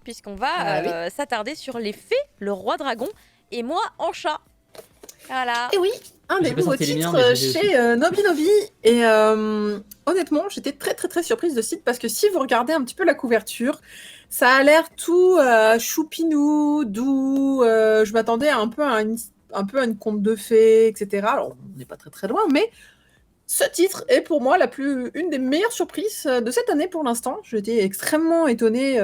puisqu'on va s'attarder sur les fées, le roi dragon, et moi en chat. Voilà. Et oui, un des nouveaux titres chez Nobinobi. Et honnêtement, j'étais très très très surprise de ce titre parce que si vous regardez un petit peu la couverture, ça a l'air tout choupinou, doux. Je m'attendais un peu à une conte de fées, etc. Alors, on n'est pas très très loin, mais ce titre est pour moi une des meilleures surprises de cette année pour l'instant. J'étais extrêmement étonnée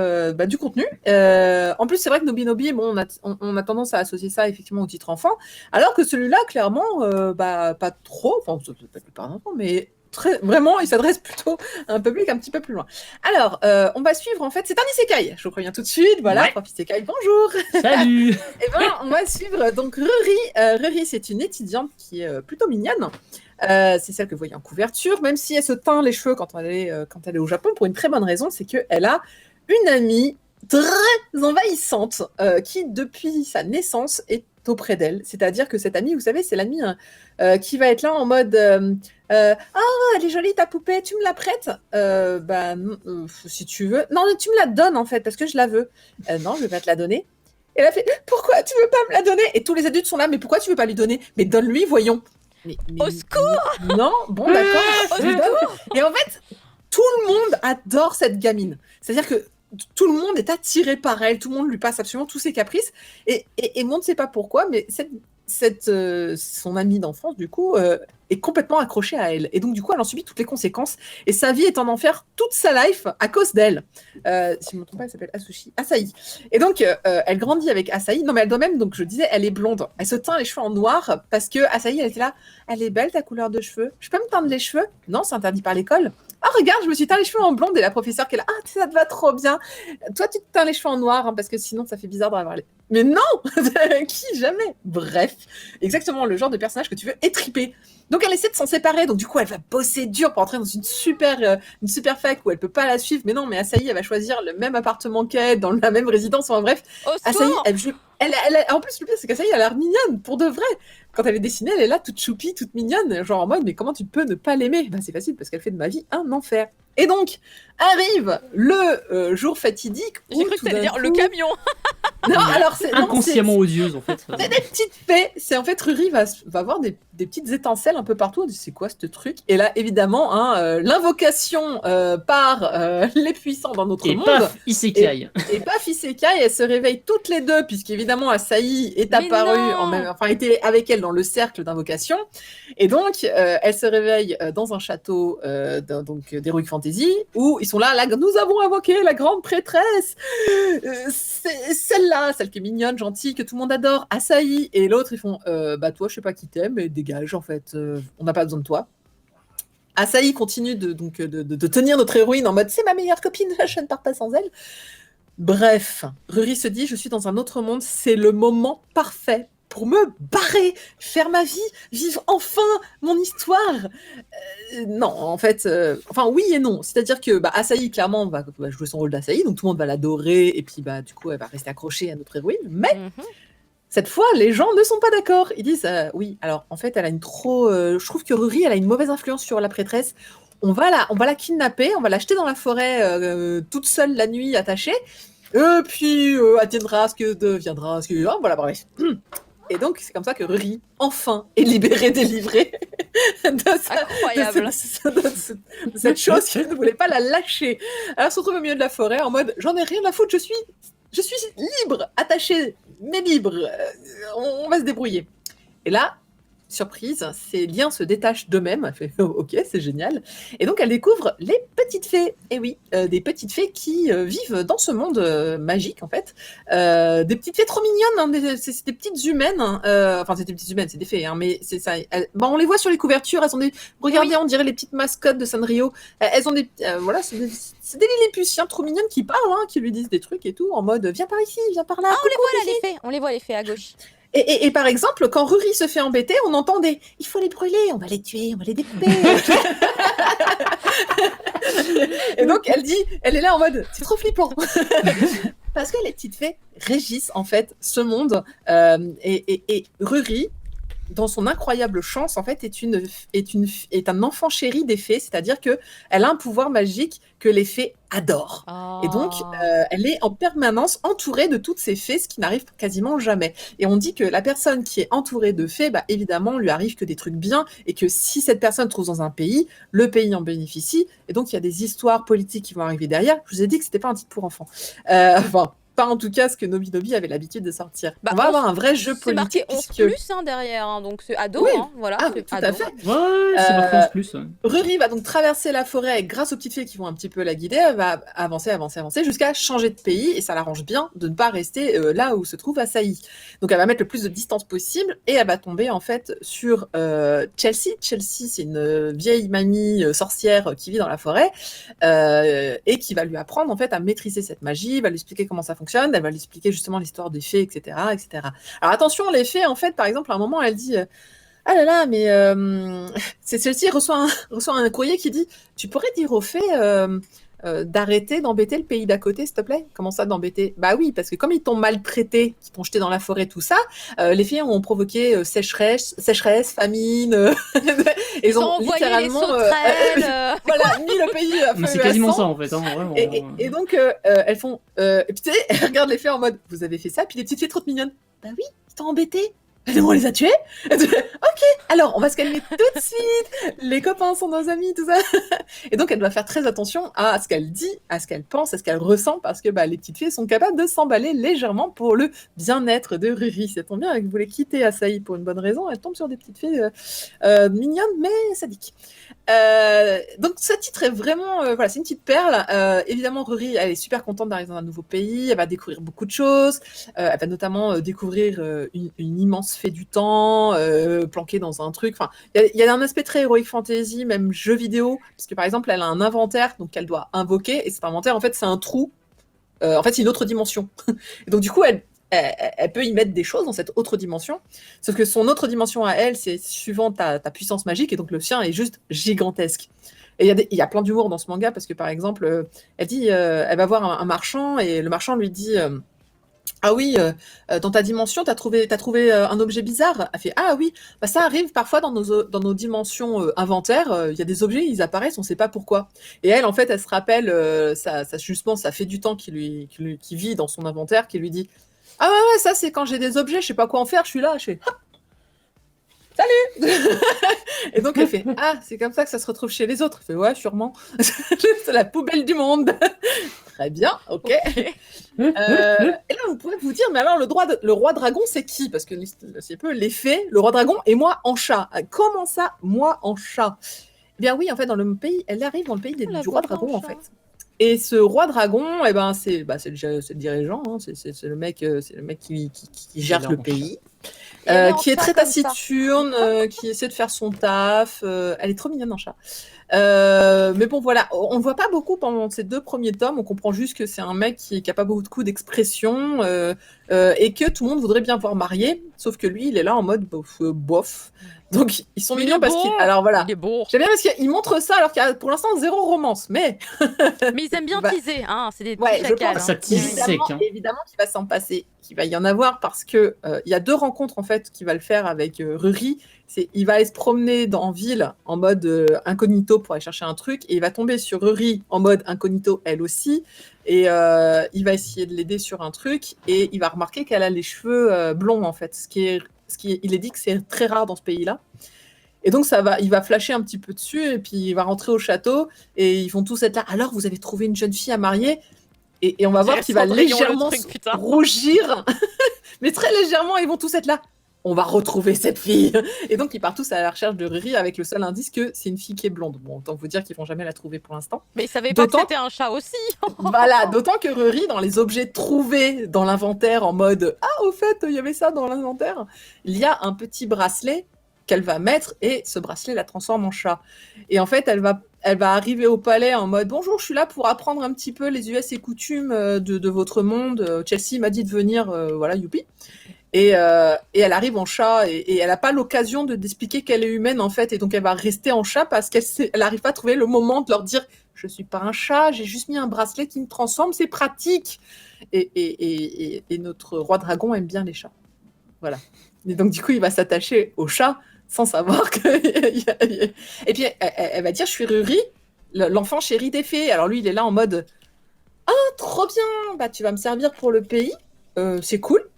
du contenu. En plus, c'est vrai que Nobinobi, bon, on a tendance à associer ça effectivement au titre enfant, alors que celui-là, clairement, pas trop. Enfin, peut-être pas d'enfant, mais vraiment, il s'adresse plutôt à un public un petit peu plus loin. Alors, on va suivre en fait. C'est un isekai. Je vous préviens tout de suite. Voilà, prof isekai. Bonjour. Salut. Et ben, on va suivre donc Ruri. Ruri, c'est une étudiante qui est plutôt mignonne. C'est celle que vous voyez en couverture, même si elle se teint les cheveux quand elle est au Japon, pour une très bonne raison, c'est qu'elle a une amie très envahissante qui, depuis sa naissance, est auprès d'elle. C'est-à-dire que cette amie, vous savez, c'est l'amie qui va être là en mode oh, elle est jolie ta poupée, tu me la prêtes si tu veux. Non, tu me la donnes en fait, parce que je la veux. Non, je vais pas te la donner. Et elle a fait pourquoi tu veux pas me la donner? Et tous les adultes sont là, mais pourquoi tu veux pas lui donner? Mais donne-lui, voyons. Mais, au secours! Non, bon, d'accord. Et en fait, tout le monde adore cette gamine. C'est-à-dire que tout le monde est attiré par elle, tout le monde lui passe absolument tous ses caprices. Et on ne sait pas pourquoi, mais son amie d'enfance, du coup, est complètement accrochée à elle. Et donc, du coup, elle en subit toutes les conséquences. Et sa vie est en enfer toute sa life à cause d'elle. Si je ne me trompe pas, elle s'appelle Asahi. Et donc, elle grandit avec Asahi. Non, mais elle doit même, donc je disais, elle est blonde. Elle se teint les cheveux en noir parce que Asahi, elle était là. Elle est belle, ta couleur de cheveux. Je peux me teindre les cheveux? Non, c'est interdit par l'école. Ah, regarde, je me suis teint les cheveux en blonde. Et la professeure qui est là, ah, ça te va trop bien. Toi, tu te teins les cheveux en noir parce que sinon, ça fait bizarre d'avoir les... Mais non. Qui? Jamais. Bref, exactement le genre de personnage que tu veux étriper. Donc elle essaie de s'en séparer, donc du coup elle va bosser dur pour entrer dans une super fac où elle peut pas la suivre, mais non, mais Asahi elle va choisir le même appartement qu'elle, dans la même résidence, enfin bref. Asahi, en plus le pire c'est qu'Asahi elle a l'air mignonne, pour de vrai. Quand elle est dessinée, elle est là toute choupie, toute mignonne, genre en mode mais comment tu peux ne pas l'aimer? Bah c'est facile parce qu'elle fait de ma vie un enfer. Et donc arrive le jour fatidique où j'ai cru que t'allais dire le camion. Non, alors c'est inconsciemment odieuse en fait. C'est des petites fées. C'est en fait Ruri va avoir des petites étincelles un peu partout. On dit c'est quoi ce truc? Et là évidemment l'invocation par les puissants dans notre monde. Paf, isekai. Et paf isekai. Elles se réveillent toutes les deux puisqu'évidemment Asahi est apparue était avec elle dans le cercle d'invocation. Et donc elles se réveillent dans un château donc d'Heroic Fantasy où ils sont là nous avons invoqué la grande prêtresse. C'est celle-là, celle qui est mignonne, gentille, que tout le monde adore, Asahi, et l'autre ils font toi je sais pas qui t'aime, mais dégage en fait, on n'a pas besoin de toi. Asahi continue de tenir notre héroïne en mode c'est ma meilleure copine, je ne pars pas sans elle. Bref, Ruri se dit je suis dans un autre monde, c'est le moment parfait pour me barrer, faire ma vie, vivre enfin mon histoire. Non, en fait, enfin oui et non. C'est-à-dire que Asahi, clairement, va jouer son rôle d'Asahi, donc tout le monde va l'adorer, et puis du coup, elle va rester accrochée à notre héroïne. Mais cette fois, les gens ne sont pas d'accord. Ils disent oui, alors en fait, elle a je trouve que Ruri, elle a une mauvaise influence sur la prêtresse. On va la kidnapper, on va l'acheter dans la forêt toute seule la nuit, attachée. Et puis, adviendra ce que deviendra, voilà, bref. Et donc, c'est comme ça que Ruri, enfin, est délivrée de cette chose qui ne voulait pas la lâcher. Alors, elle se retrouve au milieu de la forêt en mode « J'en ai rien à foutre, je suis libre, attachée, mais libre. On va se débrouiller. » Et là, surprise, ses liens se détachent d'eux-mêmes. Elle fait ok, c'est génial. Et donc elle découvre les petites fées. Et oui, des petites fées qui vivent dans ce monde magique en fait. Des petites fées trop mignonnes, c'est des petites humaines. Enfin, c'est des petites humaines, c'est des fées, mais c'est ça. On les voit sur les couvertures. Elles ont regardez, on dirait les petites mascottes de Sanrio. Elles ont voilà, c'est des Lilliputiens trop mignonnes qui parlent, qui lui disent des trucs et tout en mode viens par ici, viens par là. Ah, on les voit là, les fées. On les voit les fées à gauche. Et par exemple, quand Ruri se fait embêter, on entend il faut les brûler, on va les tuer, on va les découper. Et donc, elle est là en mode, c'est trop flippant. Parce que les petites fées régissent en fait ce monde. Et Ruri, dans son incroyable chance, en fait, est un enfant chéri des fées, c'est-à-dire qu'elle a un pouvoir magique que les fées adorent. Et donc, elle est en permanence entourée de toutes ces fées, ce qui n'arrive quasiment jamais. Et on dit que la personne qui est entourée de fées, bah, évidemment, lui arrive que des trucs bien, et que si cette personne se trouve dans un pays, le pays en bénéficie. Et donc, il y a des histoires politiques qui vont arriver derrière. Je vous ai dit que c'était pas un titre pour enfants. Enfin, pas en tout cas ce que Nobi Nobi avait l'habitude de sortir. Bah, on va avoir un vrai jeu C'est marqué politique 11 puisque plus derrière, hein, donc c'est ado, Oui. hein, voilà. Ah, c'est tout ado. à fait. Ouais, c'est marqué en plus. Ouais. Ruri va donc traverser la forêt grâce aux petites fées qui vont un petit peu la guider. Elle va avancer jusqu'à changer de pays et ça l'arrange bien de ne pas rester là où se trouve Asahi. Donc elle va mettre le plus de distance possible et elle va tomber en fait sur Chelsea. Chelsea, c'est une vieille mamie sorcière qui vit dans la forêt et qui va lui apprendre en fait à maîtriser cette magie, va lui expliquer comment ça fonctionne, elle va lui expliquer justement l'histoire des fées, etc., etc. Alors attention, les fées, en fait, par exemple, à un moment, elle dit ah là là, mais c'est celle-ci reçoit un courrier qui dit tu pourrais dire aux fées d'arrêter d'embêter le pays d'à côté, s'il te plaît. Comment ça d'embêter? Bah oui, parce que comme ils t'ont maltraité, qu'ils t'ont jeté dans la forêt, tout ça, les filles ont provoqué sécheresse, famine. Ils ont envoyé les sauterelles. Voilà, mis le pays à feu C'est et à quasiment sang. ça en fait. Hein, vraiment. Et donc elles font, et puis tu sais, elles regardent les filles en mode, vous avez fait ça, puis les petites filles trop mignonnes. Bah oui, ils t'ont embêté. On les a tués. Ok, alors on va se calmer tout de suite. Les copains sont nos amis, tout ça. Et donc elle doit faire très attention à ce qu'elle dit, à ce qu'elle pense, à ce qu'elle ressent, parce que bah, les petites filles sont capables de s'emballer légèrement pour le bien-être de Riri. Ça tombe bien, elle voulait quitter Asahi pour une bonne raison. Elle tombe sur des petites filles mignonnes mais sadiques. Donc ce titre est vraiment, voilà, c'est une petite perle. Évidemment, Riri, elle est super contente d'arriver dans un nouveau pays. Elle va découvrir beaucoup de choses. Elle va notamment découvrir une immense fée du temps, planquée dans un truc. Enfin, il y a un aspect très heroic fantasy, même jeu vidéo, parce que par exemple, elle a un inventaire donc qu'elle doit invoquer, et cet inventaire, en fait, c'est un trou. En fait, c'est une autre dimension. Et donc du coup, elle peut y mettre des choses dans cette autre dimension, sauf que son autre dimension à elle, c'est suivant ta puissance magique, et donc le sien est juste gigantesque. Et il y a plein d'humour dans ce manga, parce que par exemple, elle dit, elle va voir un marchand, et le marchand lui dit ah oui, dans ta dimension, t'as trouvé un objet bizarre. Elle fait ah oui, bah ça arrive parfois dans nos dimensions inventaires. Il y a des objets, ils apparaissent, on sait pas pourquoi. Et elle, en fait, elle se rappelle justement, ça fait du temps qui vit dans son inventaire, qui lui dit ah ouais, ça c'est quand j'ai des objets, je sais pas quoi en faire, je suis là, je fais salut. Et donc elle fait ah, c'est comme ça que ça se retrouve chez les autres. Elle fait ouais, sûrement. C'est la poubelle du monde. Très bien, ok. Et là, vous pouvez vous dire, mais alors le roi dragon, c'est qui? Parce que c'est un peu l'effet, le roi dragon et moi en chat. Comment ça, moi en chat? Eh bien oui, en fait, dans le pays, elle arrive dans le pays du roi dragon, en fait. Et ce roi dragon, eh ben, c'est le dirigeant, hein, c'est le mec qui gère le pays. Qui est très taciturne, qui essaie de faire son taf. Elle est trop mignonne en chat. Mais bon, voilà, on ne voit pas beaucoup pendant ces 2 premiers tomes. On comprend juste que c'est un mec qui n'a pas beaucoup d'expression et que tout le monde voudrait bien voir marié. Sauf que lui, il est là en mode bof. Donc, ils sont mignons parce qu'il... Alors voilà. Il est beau. J'aime bien parce qu'il montre ça alors qu'il y a pour l'instant 0 romance. Mais ils aiment bien teaser. Hein, c'est des petits chacals. Ça tease sec. Hein. Évidemment qu'il va s'en passer. Qu'il va y en avoir parce que il y a 2 rencontres en fait qu'il va le faire avec Ruri. Il va aller se promener en ville en mode incognito pour aller chercher un truc et il va tomber sur Ruri en mode incognito elle aussi et il va essayer de l'aider sur un truc et il va remarquer qu'elle a les cheveux blonds en fait, il est dit que c'est très rare dans ce pays-là. Et donc il va flasher un petit peu dessus et puis il va rentrer au château et ils vont tous être là. Alors vous avez trouvé une jeune fille à marier et on va voir qu'il va légèrement rougir, mais très légèrement ils vont tous être là. On va retrouver cette fille. Et donc, ils partent tous à la recherche de Riri avec le seul indice que c'est une fille qui est blonde. Bon, autant vous dire qu'ils vont jamais la trouver pour l'instant. Mais ils savaient pas que c'était un chat aussi. Voilà, d'autant que Riri, dans les objets trouvés dans l'inventaire en mode « Ah, au fait, il y avait ça dans l'inventaire », il y a un petit bracelet qu'elle va mettre et ce bracelet la transforme en chat. Et en fait, elle va arriver au palais en mode « Bonjour, je suis là pour apprendre un petit peu les us et coutumes de votre monde. Chelsea m'a dit de venir, voilà, youpi ». Et elle arrive en chat et elle n'a pas l'occasion d'expliquer qu'elle est humaine en fait et donc elle va rester en chat parce qu'elle n'arrive pas à trouver le moment de leur dire je suis pas un chat, j'ai juste mis un bracelet qui me transforme, c'est pratique. Et notre roi dragon aime bien les chats. Voilà. Et donc, du coup, il va s'attacher au chat sans savoir que. Et puis, elle va dire, je suis Ruri, l'enfant chéri des fées. Alors lui, il est là en mode, trop bien, bah tu vas me servir pour le pays, c'est cool.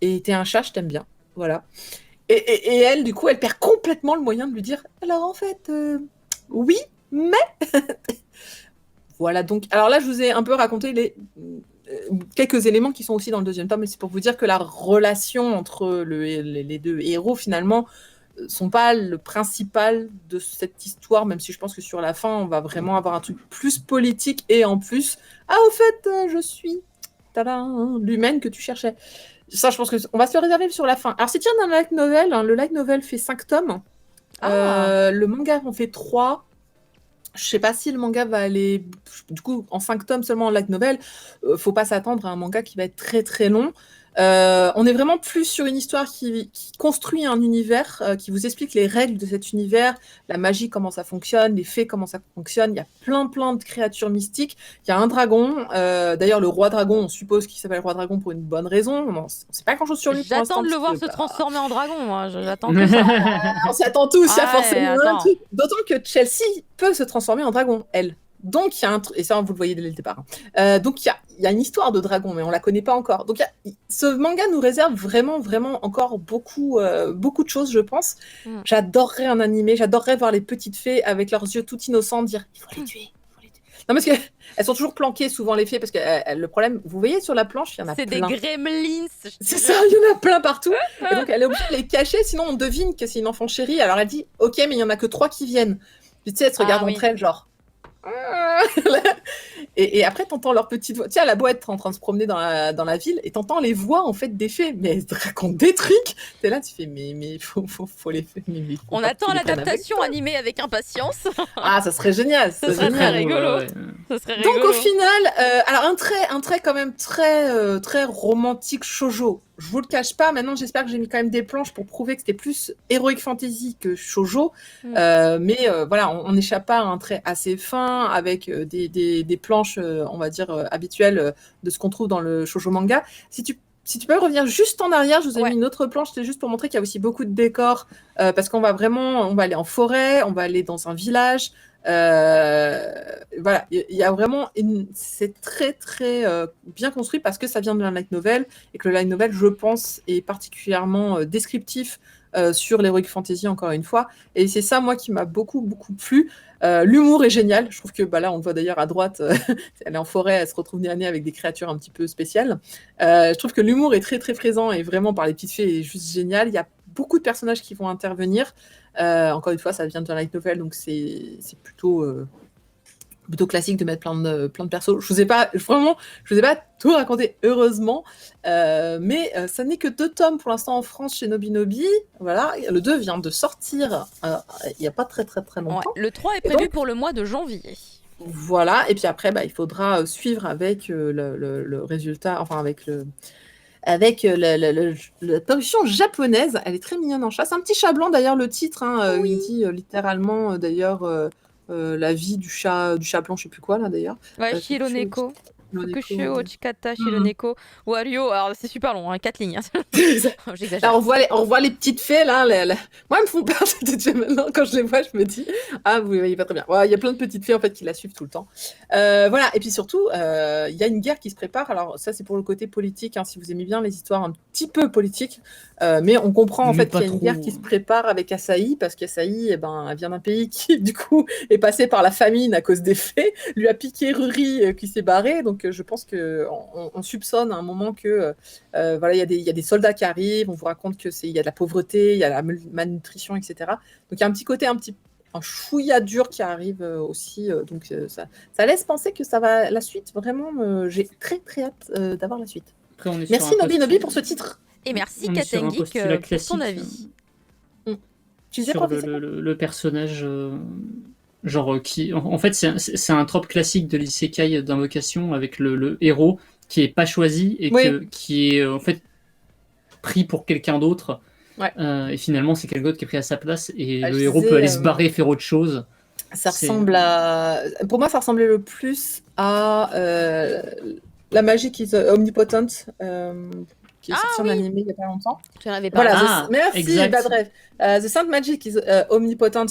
Et t'es un chat, je t'aime bien. Voilà. Et elle, du coup, elle perd complètement le moyen de lui dire, alors en fait, oui, mais. Voilà, donc. Alors là, je vous ai un peu raconté quelques éléments qui sont aussi dans le deuxième tome, mais c'est pour vous dire que la relation entre les deux héros, finalement, sont pas le principal de cette histoire, même si je pense que sur la fin, on va vraiment avoir un truc plus politique et en plus, au fait, je suis l'humaine que tu cherchais. Ça, je pense qu'on va se le réserver sur la fin. Alors, c'est tiré d'un light novel. Hein. Le light novel fait 5 tomes. Le manga en fait 3. Je sais pas si le manga va aller, du coup, en 5 tomes seulement en light novel. Faut pas s'attendre à un manga qui va être très très long. On est vraiment plus sur une histoire qui construit un univers, qui vous explique les règles de cet univers, la magie, comment ça fonctionne, les fées, comment ça fonctionne. Il y a plein de créatures mystiques. Il y a un dragon. D'ailleurs, le roi dragon, on suppose qu'il s'appelle roi dragon pour une bonne raison. On sait pas grand-chose sur lui pour l'instant. J'attends de le voir se transformer en dragon, moi. J'attends que ça. On s'y attend tous, il y a Ah ouais, forcément un attends. truc. D'autant que Chelsea peut se transformer en dragon, elle. Donc, il y a un truc, et ça, vous le voyez dès le départ. Donc, il y a une histoire de dragon, mais on la connaît pas encore. Donc, ce manga nous réserve vraiment encore beaucoup de choses, je pense. J'adorerais un animé, j'adorerais voir les petites fées avec leurs yeux tout innocents dire il faut les tuer. Non, parce qu'elles sont toujours planquées, souvent, les fées, parce que le problème, vous voyez sur la planche, il y en a plein. C'est des gremlins. C'est ça, il y en a plein partout. Et donc, elle est obligée de les cacher, sinon on devine que c'est une enfant chérie. Alors, elle dit, ok, mais il y en a que 3 qui viennent. Puis, tu sais, elles se regardent entre elles, genre... et après, t'entends leur petite voix. Tiens, la boîte être en train de se promener dans la ville et t'entends les voix en fait des fées, mais elles te racontent des trucs. T'es là, tu fais, mais faut les faire. On attend l'adaptation animée avec impatience. Ça serait génial. Ce serait très rigolo. Donc au final, alors un trait quand même très romantique shoujo. Je vous le cache pas. Maintenant, j'espère que j'ai mis quand même des planches pour prouver que c'était plus heroic fantasy que shoujo. Mais voilà, on n'échappe pas à un trait assez fin avec des planches, on va dire habituelles de ce qu'on trouve dans le shoujo manga. Si tu peux revenir juste en arrière, je vous ai mis une autre planche, c'est juste pour montrer qu'il y a aussi beaucoup de décors, parce qu'on va aller en forêt, on va aller dans un village. Voilà, il y a vraiment c'est très bien construit parce que ça vient de la light novel et que le light novel, je pense, est particulièrement descriptif sur l'heroic fantasy, encore une fois, et c'est ça moi qui m'a beaucoup plu. L'humour est génial, je trouve que là on le voit d'ailleurs à droite, elle est en forêt, elle se retrouve nez à nez avec des créatures un petit peu spéciales. Je trouve que l'humour est très présent et vraiment par les petites fées est juste génial. Il y a beaucoup de personnages qui vont intervenir. Encore une fois, ça vient de light novel, donc c'est plutôt classique de mettre plein de persos. Je vous ai pas tout raconté, heureusement, mais ça n'est que 2 tomes pour l'instant en France chez Nobinobi. Voilà, le 2 vient de sortir il n'y a pas très longtemps. Le 3 est prévu pour le mois de janvier. Voilà, et puis après, il faudra suivre avec le résultat, enfin avec la parution japonaise. Elle est très mignonne en chat. C'est un petit chat blanc d'ailleurs, le titre, il dit littéralement d'ailleurs la vie du chat blanc, je sais plus quoi là d'ailleurs. Ouais, Shironeko. Fukushio, Chikata, Shironeko, Wario. Alors c'est super long, 4 lignes. J'exagère. Alors on voit les petites fées là. Moi, elles me font peur ces petites fées maintenant. Quand je les vois, je me dis, vous voyez pas très bien. Il y a plein de petites fées en fait qui la suivent tout le temps. Voilà. Et puis surtout, il y a une guerre qui se prépare. Alors ça, c'est pour le côté politique. Si vous aimez bien les histoires un petit peu politiques, mais on comprend en fait qu'il y a une guerre qui se prépare avec Asahi, parce qu'Asahi, elle vient d'un pays qui du coup est passé par la famine à cause des fées, lui a piqué Ruri qui s'est barré. Donc je pense qu'on soupçonne à un moment que voilà, il y a des soldats qui arrivent, on vous raconte qu'il y a de la pauvreté, il y a la malnutrition, etc. Donc il y a un petit côté un chouïa dur qui arrive aussi, donc ça laisse penser que ça va la suite. Vraiment, j'ai très hâte d'avoir la suite. Après, merci Nobinobi pour ce titre. Et merci Katengeek pour ton avis. Sur le personnage... genre qui en fait c'est un trope classique de l'isekai d'invocation avec le héros qui est pas choisi et qui est en fait pris pour quelqu'un d'autre, et finalement c'est quelqu'un d'autre qui est pris à sa place et le héros peut aller se barrer et faire autre chose. Ça ressemble pour moi ça ressemblait le plus à la magie qui est omnipotent, qui est sorti en animé il y a pas longtemps. Tu en avais pas. Voilà, merci. exact. Bah, bref, The Saint Magic is omnipotent.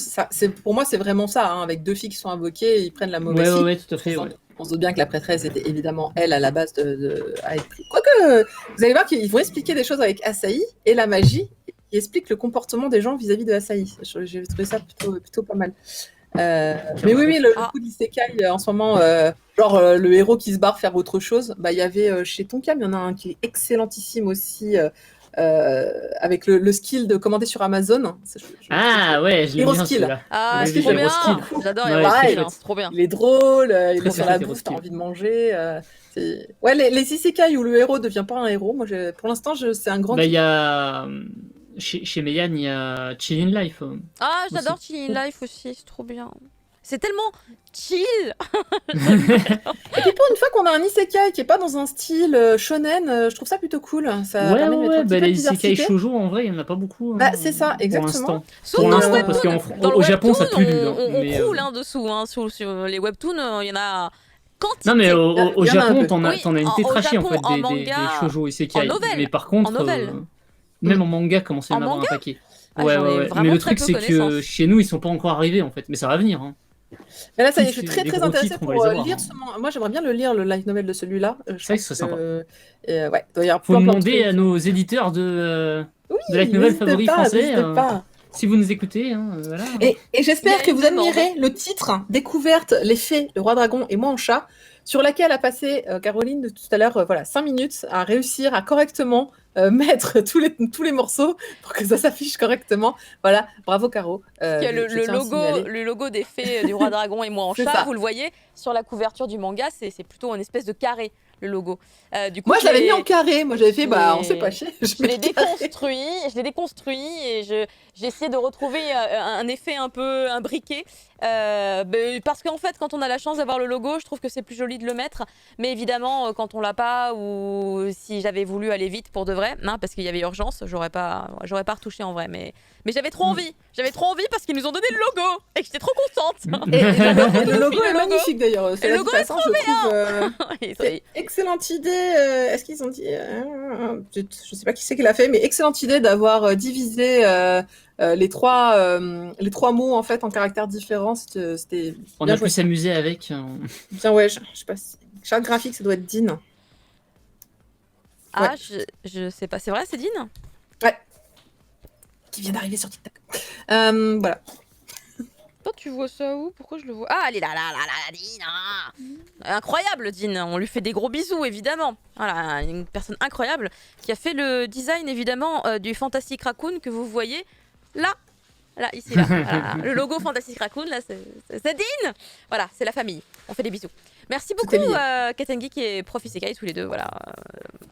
Pour moi, c'est vraiment ça, hein, avec 2 filles qui sont invoquées, ils prennent la mauvaise fille. Ouais, tout à fait. Ouais. On se doute bien que la prêtresse était évidemment elle à la base à être prise. Quoique, vous allez voir qu'ils vont expliquer des choses avec Asahi et la magie qui explique le comportement des gens vis-à-vis de Asahi. J'ai trouvé ça plutôt pas mal. Mais oui, le coup d'isekai en ce moment, le héros qui se barre faire autre chose, bah il y avait chez Tonkam, il y en a un qui est excellentissime aussi, avec le skill de commander sur Amazon. Ouais, je l'ai Hero bien skill. celui-là. Ah, Oui, c'est trop Hero bien. skill. J'adore Ouais, Hero très skill, chouette. c'est trop bien. Il est drôle, il est Très sur la chouette, bouffe, t'as Hero envie de manger. Ouais, les isekai où le héros devient pas un héros, moi pour l'instant c'est un grand. Bah il y a chez Meian, il y a Chill in Life. Ah, j'adore Chill in Life aussi, c'est trop bien. C'est tellement chill. Et puis pour une fois qu'on a un isekai qui est pas dans un style shonen, je trouve ça plutôt cool. Ça permet de mettre un petit peu de les isekai diversité. shoujo en vrai, il y en a pas beaucoup. Bah, c'est ça, exactement. Sauf dans le webtoon. Parce Dans le qu'au Japon, ça webtoon, pue nul. on croule dessous. Sur les webtoons, il y en a quantité. Non, mais au Il y en a un Japon, peu. t'en as une tétrachée en Japon, fait en des manga, shoujo isekai. en novel, Mais par contre, en novel. même en manga, commence à y en En avoir un manga paquet. Ah, j'en ai vraiment Mais le très truc, peu c'est que connaissance. chez nous, ils sont pas encore arrivés en fait. Mais ça va venir. Hein. Mais là, ça y est, je suis Les très gros intéressée titres, on va pour les avoir, lire hein. ce manga. Moi, j'aimerais bien le lire, le light novel de celui-là. Ça, ce serait sympa. Ouais, doit y avoir Faut plein de demander à trucs. nos éditeurs de Oui, light novel n'hésitez favoris pas, français. n'hésitez pas. Si vous nous écoutez, voilà. Et j'espère Il y a que une vous demande. admirez le titre Découverte, les fées, le roi dragon et moi en chat, sur laquelle a passé Caroline de tout à l'heure 5 minutes à réussir à correctement mettre tous les morceaux pour que ça s'affiche correctement. Voilà, bravo Caro. Il y a je tiens à signaler. le logo des fées du roi dragon et moi en C'est chat, ça. vous le voyez sur la couverture du manga, c'est plutôt une espèce de carré, le logo. Du coup, Moi, je l'avais mis en carré. Moi, j'avais fait, on s'est pas chier. Je l'ai déconstruit et j'ai essayé de retrouver un effet un peu imbriqué. Parce qu'en fait, quand on a la chance d'avoir le logo, je trouve que c'est plus joli de le mettre. Mais évidemment, quand on l'a pas, ou si j'avais voulu aller vite pour de vrai, hein, parce qu'il y avait urgence, j'aurais pas retouché en vrai. Mais j'avais trop envie. J'avais trop envie parce qu'ils nous ont donné le logo et que j'étais trop contente. Et le logo est Le logo. magnifique d'ailleurs. Le logo est trop bien. C'est excellente idée. Est-ce qu'ils ont dit je sais pas qui c'est qui l'a fait, mais excellente idée d'avoir divisé les trois mots en fait en caractères différents. C'était. On bien a joué. pu s'amuser avec. Bien ouais, je sais pas. Charte graphique, ça doit être Dean. Ah, je sais pas. C'est vrai, c'est Dean? Ouais. Qui vient d'arriver sur TikTok. Voilà. Toi, tu vois ça où? Pourquoi je le vois? Ah, elle est là, Dean. Incroyable, Dean. On lui fait des gros bisous, évidemment. Voilà, une personne incroyable qui a fait le design, évidemment, du Fantastic Raccoon que vous voyez là. Là, ici, là. Voilà. Le logo Fantastic Raccoon, là, c'est Dean. Voilà, c'est la famille. On fait des bisous. Merci beaucoup, Katengi et Prof Isekai, tous les deux, voilà,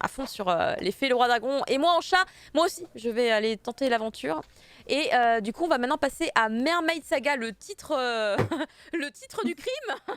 à fond sur les fées, le roi dragon. Et moi en chat, moi aussi, je vais aller tenter l'aventure. Et du coup, on va maintenant passer à Mermaid Saga, le titre du crime.